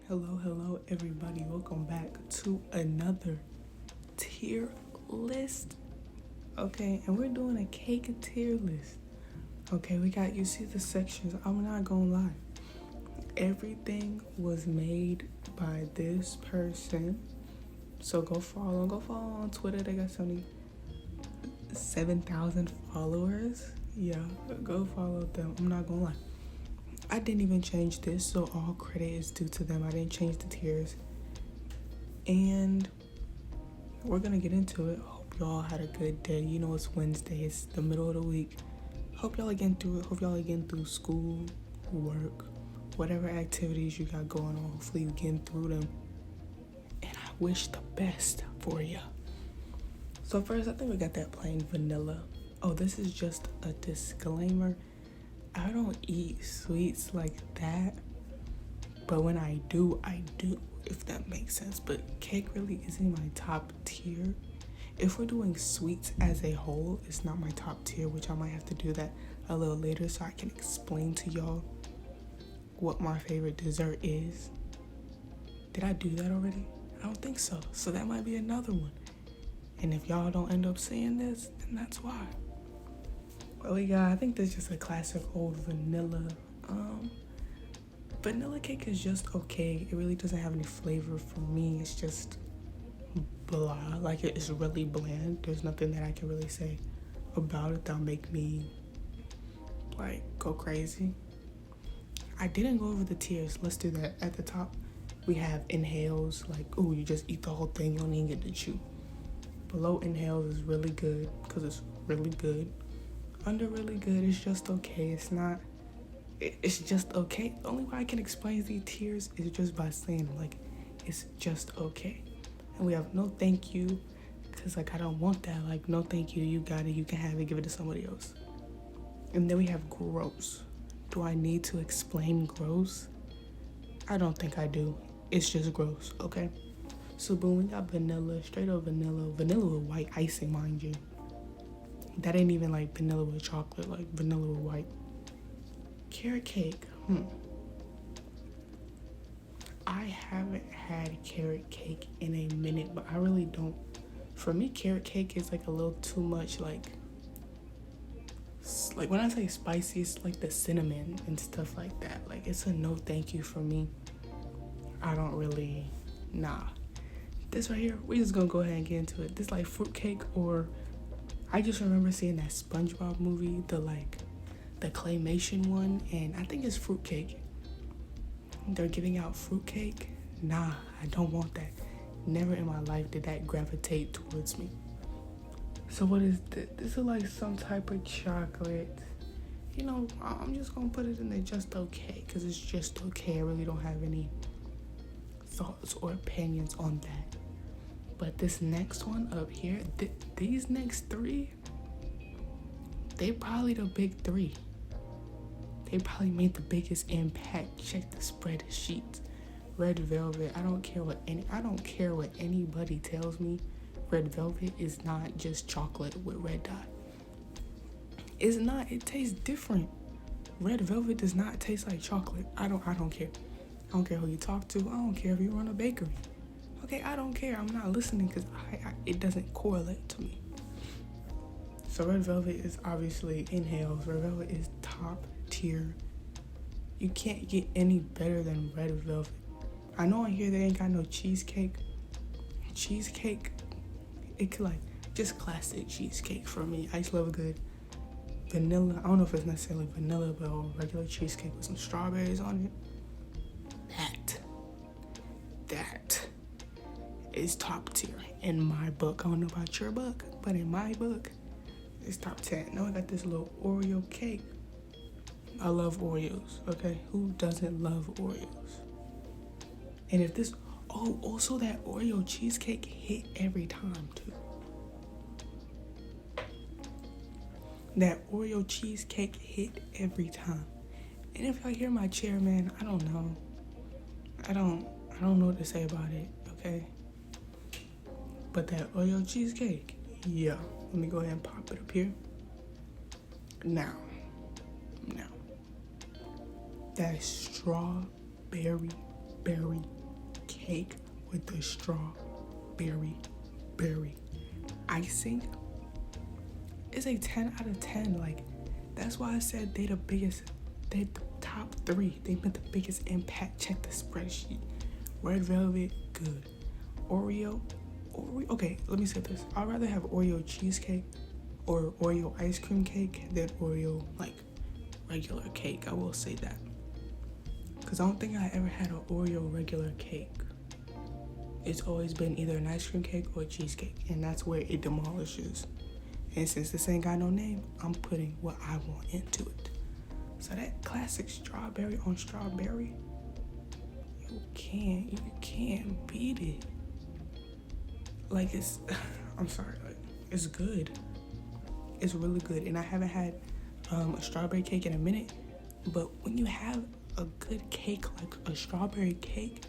Hello, everybody. Welcome back to another tier list. Okay, and we're doing a cake tier list. Okay, you see the sections. I'm not gonna lie. Everything was made by this person. So go follow on Twitter. They got 7,000 followers. Yeah, go follow them. I'm not gonna lie. I didn't even change this, so all credit is due to them. I didn't change the tiers. And we're gonna get into it. Hope y'all had a good day. You know it's Wednesday, it's the middle of the week. Hope y'all are getting through it. Hope y'all are getting through school, work, whatever activities you got going on. Hopefully you're getting through them. And I wish the best for you. So first, I think we got that plain vanilla. Oh, this is just a disclaimer. I don't eat sweets like that, but when I do, if that makes sense. But cake really isn't my top tier. If we're doing sweets as a whole, it's not my top tier, which I might have to do that a little later so I can explain to y'all what my favorite dessert is. Did I do that already? I don't think so. So that might be another one. And if y'all don't end up seeing this, then that's why. Well, I think this is just a classic old vanilla. Vanilla cake is just okay. It really doesn't have any flavor for me. It's just blah. Like, it's really bland. There's nothing that I can really say about it that'll make me, go crazy. I didn't go over the tiers. Let's do that. At the top, we have inhales. You just eat the whole thing. You don't even get to chew. Below inhales is really good because it's really good. Under really good, it's just okay. It's just okay. The only way I can explain these tiers is just by saying, it's just okay. And we have no thank you, because, I don't want that. No thank you, you got it, you can have it, give it to somebody else. And then we have gross. Do I need to explain gross? I don't think I do. It's just gross, okay? So boom, we got vanilla, straight up vanilla with white icing, mind you. That ain't even vanilla with chocolate, vanilla with white. Carrot cake, I haven't had carrot cake in a minute, but I really don't. For me, carrot cake is a little too much, when I say spicy, it's the cinnamon and stuff like that. It's a no thank you for me. I don't really, nah. This right here, we just gonna go ahead and get into it. This fruitcake, or I just remember seeing that SpongeBob movie, the claymation one, and I think it's fruitcake. They're giving out fruitcake. Nah, I don't want that. Never in my life did that gravitate towards me. So what is this? This is some type of chocolate. I'm just gonna put it in there just okay, because it's just okay. I really don't have any thoughts or opinions on that. But this next one up here, these next three, they probably the big three. They probably made the biggest impact. Check the spread sheets. Red velvet. I don't care what anybody tells me. Red velvet is not just chocolate with red dye. It's not. It tastes different. Red velvet does not taste like chocolate. I don't care. I don't care who you talk to. I don't care if you run a bakery. Okay, I don't care. I'm not listening because it doesn't correlate to me. So red velvet is obviously inhales. Red velvet is top tier. You can't get any better than red velvet. I know on here they ain't got no cheesecake. Cheesecake, it could just classic cheesecake for me. I just love a good vanilla. I don't know if it's necessarily vanilla, but regular cheesecake with some strawberries on it. That is top tier in my book. I don't know about your book, but in my book, it's top 10. Now I got this little Oreo cake. I love Oreos, okay? Who doesn't love Oreos? And if this, also that Oreo cheesecake hit every time too. That Oreo cheesecake hit every time. And if y'all hear my chair, man, I don't know. I don't know what to say about it, okay? But that Oreo cheesecake, yeah. Let me go ahead and pop it up here. Now. That strawberry cake with the strawberry berry icing is a 10 out of 10. Like, that's why I said they the top 3. They made the biggest impact. Check the spreadsheet. Red velvet, good. Oreo, okay, let me say this. I'd rather have Oreo cheesecake or Oreo ice cream cake than Oreo, like, regular cake. I will say that. Because I don't think I ever had an Oreo regular cake. It's always been either an ice cream cake or a cheesecake, and that's where it demolishes. And since this ain't got no name, I'm putting what I want into it. So that classic strawberry on strawberry, you can't beat it. Like, it's, I'm sorry, like, it's good. It's really good. And I haven't had a strawberry cake in a minute, but when you have a good cake like a strawberry cake,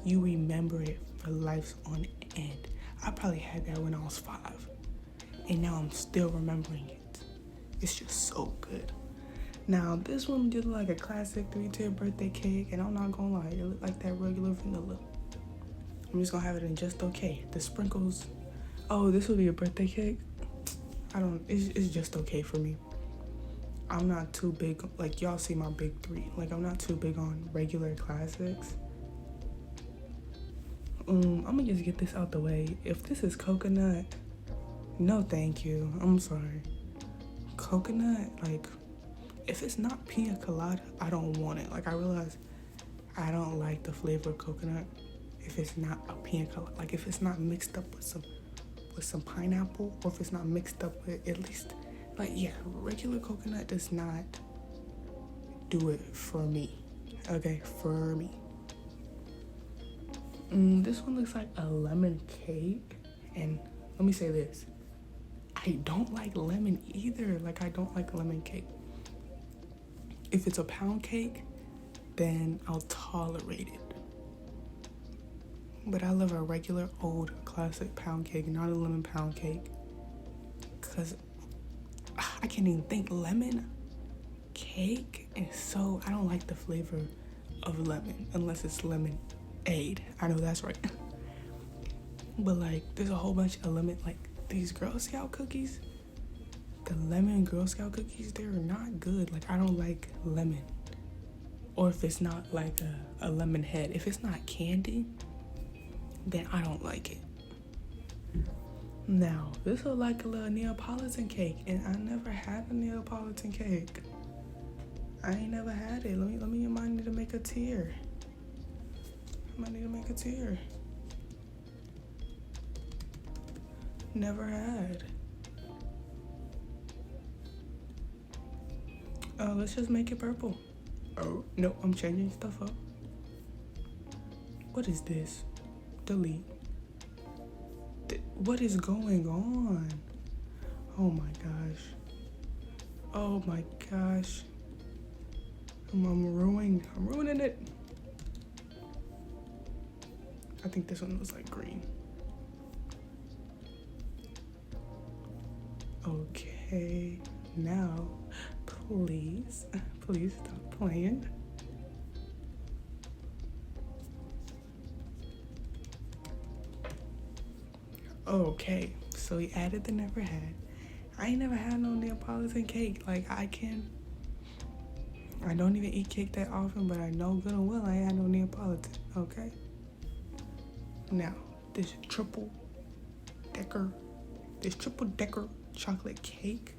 you remember it for life's on end. I probably had that when I was 5, and now I'm still remembering it. It's just so good. Now, this one did look like a classic 3-tier birthday cake, and I'm not gonna lie, it looked like that regular vanilla. I'm just gonna have it in just okay. The sprinkles, oh, this would be a birthday cake? It's just okay for me. I'm not too big, like, y'all see my big 3. Like, I'm not too big on regular classics. I'm gonna just get this out the way. If this is coconut, no thank you. I'm sorry. Coconut, like, if it's not pina colada, I don't want it. Like, I realize I don't like the flavor of coconut if it's not a pina colada. Like, if it's not mixed up with some pineapple, or if it's not mixed up with at least, like, yeah, regular coconut does not do it for me. Okay, for me. This one looks like a lemon cake, and let me say this. I don't like lemon either. Like, I don't like lemon cake. If it's a pound cake, then I'll tolerate it. But I love a regular old classic pound cake, not a lemon pound cake. Because I can't even think. Lemon cake is so, I don't like the flavor of lemon unless it's lemonade. I know that's right. But, like, there's a whole bunch of lemon, like, these Girl Scout cookies. The lemon Girl Scout cookies, they're not good. Like, I don't like lemon. Or if it's not like a lemon head. If it's not candy, then I don't like it. Now, this looks like a little Neapolitan cake, and I never had a Neapolitan cake. I ain't never had it. Let me remind you to make a tier. I might need to make a tier. Never had. Let's just make it purple. Oh, no, I'm changing stuff up. What is this? Delete. What is going on? Oh my gosh. Oh my gosh. I'm ruining it. I think this one looks like green. Okay, now, please stop playing. Okay, so we added the never had. I ain't never had no Neapolitan cake. Like, I don't even eat cake that often, but I know good and well I ain't had no Neapolitan, okay? Now, this triple decker chocolate cake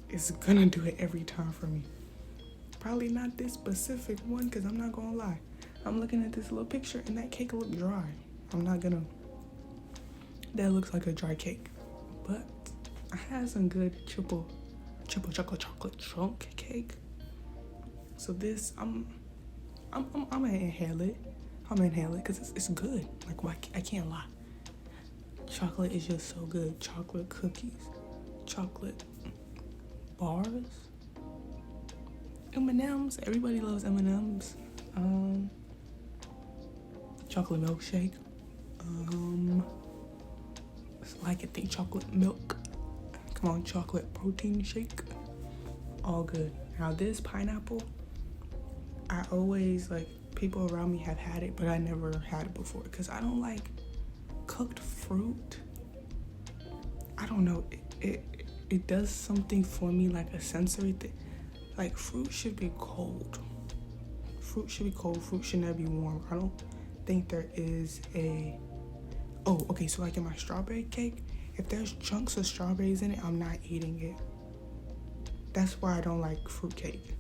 is gonna do it every time for me. Probably not this specific one, because I'm not gonna lie. I'm looking at this little picture and that cake look dry. That looks like a dry cake. But I had some good triple chocolate chunk cake. So this, I'm gonna inhale it. Because it's good. Like, I can't lie. Chocolate is just so good. Chocolate cookies, chocolate bars, M&Ms. Everybody loves M&Ms. Chocolate milkshake. I can think chocolate milk. Come on, chocolate protein shake. All good. Now this pineapple, I always like people around me have had it, but I never had it before because I don't like cooked fruit. I don't know. It does something for me, like a sensory thing. Like, fruit should be cold. Fruit should be cold. Fruit should never be warm. I don't think there is a... Oh, okay, so like in my strawberry cake, if there's chunks of strawberries in it, I'm not eating it. That's why I don't like fruitcake.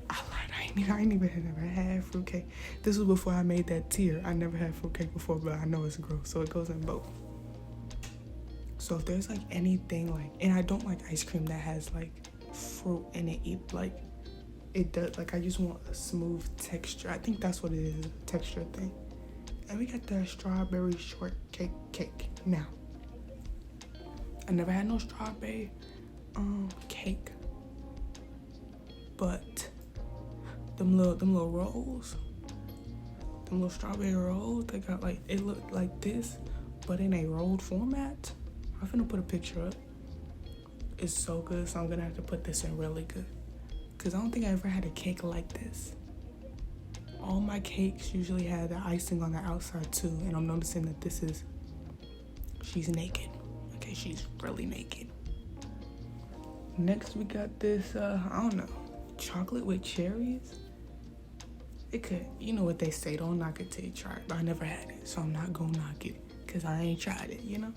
I lied. I ain't even never had fruitcake. This was before I made that tier. I never had fruitcake before, but I know it's gross, so it goes in both. So if there's like anything like, and I don't like ice cream that has like fruit in it, like it does, like I just want a smooth texture. I think that's what it is, a texture thing. And we got the strawberry shortcake cake. Now, I never had no strawberry cake, but them little rolls, them little strawberry rolls, they got like, it looked like this, but in a rolled format. I'm finna put a picture up. It's so good, so I'm gonna have to put this in really good, because I don't think I ever had a cake like this. All my cakes usually have the icing on the outside too, and I'm noticing that this is, she's naked. Okay, she's really naked. Next we got this, I don't know, chocolate with cherries. It could, you know what they say, don't knock it till you try it, but I never had it, so I'm not gonna knock it, because I ain't tried it, you know?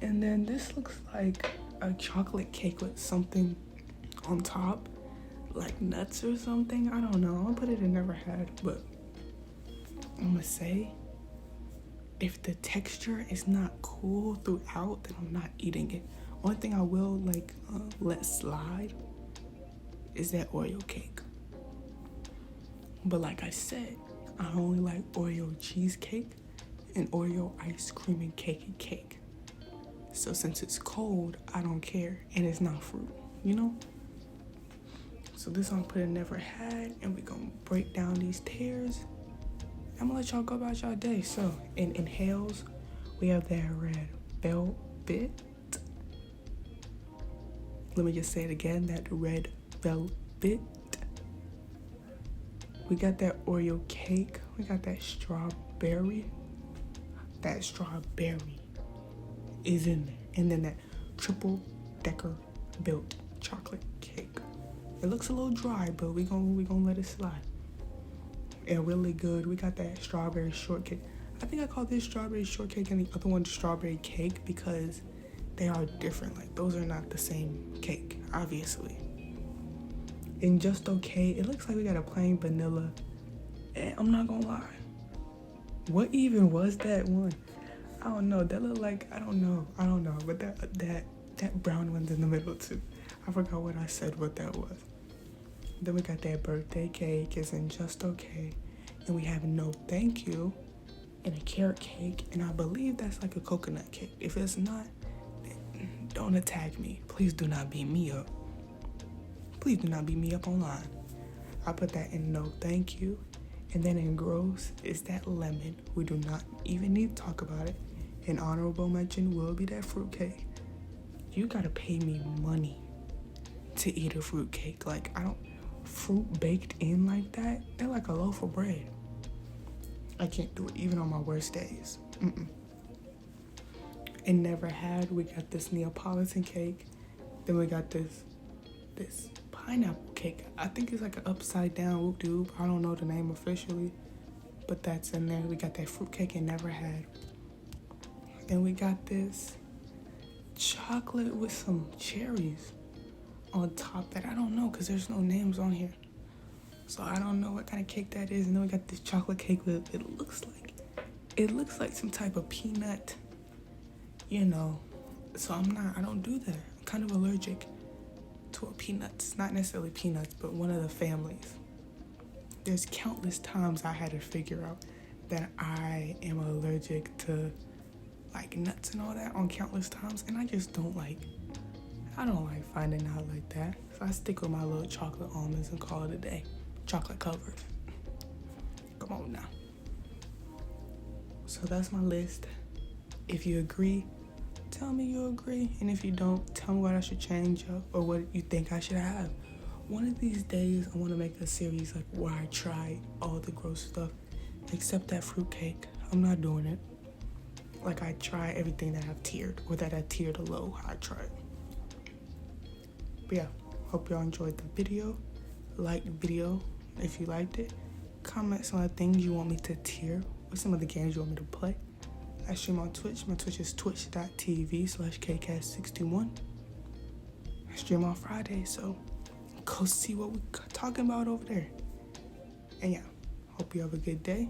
And then this looks like a chocolate cake with something on top, like nuts or something. I don't know. I'm gonna put it in never had, but I'm gonna say if the texture is not cool throughout, then I'm not eating it. Only thing I will like let slide is that Oreo cake. But like I said, I only like Oreo cheesecake and Oreo ice cream and cake. So since it's cold, I don't care, and it's not fruit, you know? So this I'm putting never had, and we're gonna break down these tears. I'm gonna let y'all go about y'all day. So in inhales, we have that red velvet. Let me just say it again, that red velvet. We got that Oreo cake. We got that strawberry. That strawberry is in there. And then that triple decker built chocolate cake. It looks a little dry, but we gonna let it slide. And really good. We got that strawberry shortcake. I think I call this strawberry shortcake and the other one strawberry cake because they are different. Like, those are not the same cake, obviously. And just okay, it looks like we got a plain vanilla. And I'm not gonna lie. What even was that one? I don't know. That looked like, I don't know. But that brown one's in the middle too. I forgot what I said what that was. Then we got that birthday cake is in just okay. And we have no thank you and a carrot cake. And I believe that's like a coconut cake. If it's not, then don't attack me. Please do not beat me up. Please do not beat me up online. I put that in no thank you. And then in gross is that lemon. We do not even need to talk about it. An honorable mention will be that fruitcake. You gotta pay me money to eat a fruitcake. Like, I don't, fruit baked in like that, they're like a loaf of bread. I can't do it even on my worst days. And never had, we got this Neapolitan cake. Then we got this pineapple cake. I think it's like an upside down whoop-de-whoop. I don't know the name officially, but that's in there. We got that fruitcake and never had. Then we got this chocolate with some cherries on top that I don't know because there's no names on here. So I don't know what kind of cake that is. And then we got this chocolate cake with, it looks like some type of peanut, you know. So I don't do that. I'm kind of allergic to peanuts. Not necessarily peanuts, but one of the families. There's countless times I had to figure out that I am allergic to like nuts and all that on countless times, and I just don't like finding out like that. So I stick with my little chocolate almonds and call it a day. Chocolate covered. Come on now. So that's my list. If you agree, tell me you agree, and if you don't, tell me what I should change up or what you think I should have. one of these days I want to make a series like where I try all the gross stuff except that fruitcake. I'm not doing it. Like, I try everything that I've tiered, or that I tiered low, I tried. But yeah, hope y'all enjoyed the video. Like the video if you liked it. Comment some of the things you want me to tier, or some of the games you want me to play. I stream on Twitch. My Twitch is twitch.tv/KCast621. I stream on Friday, so go see what we're talking about over there. And yeah, hope you have a good day.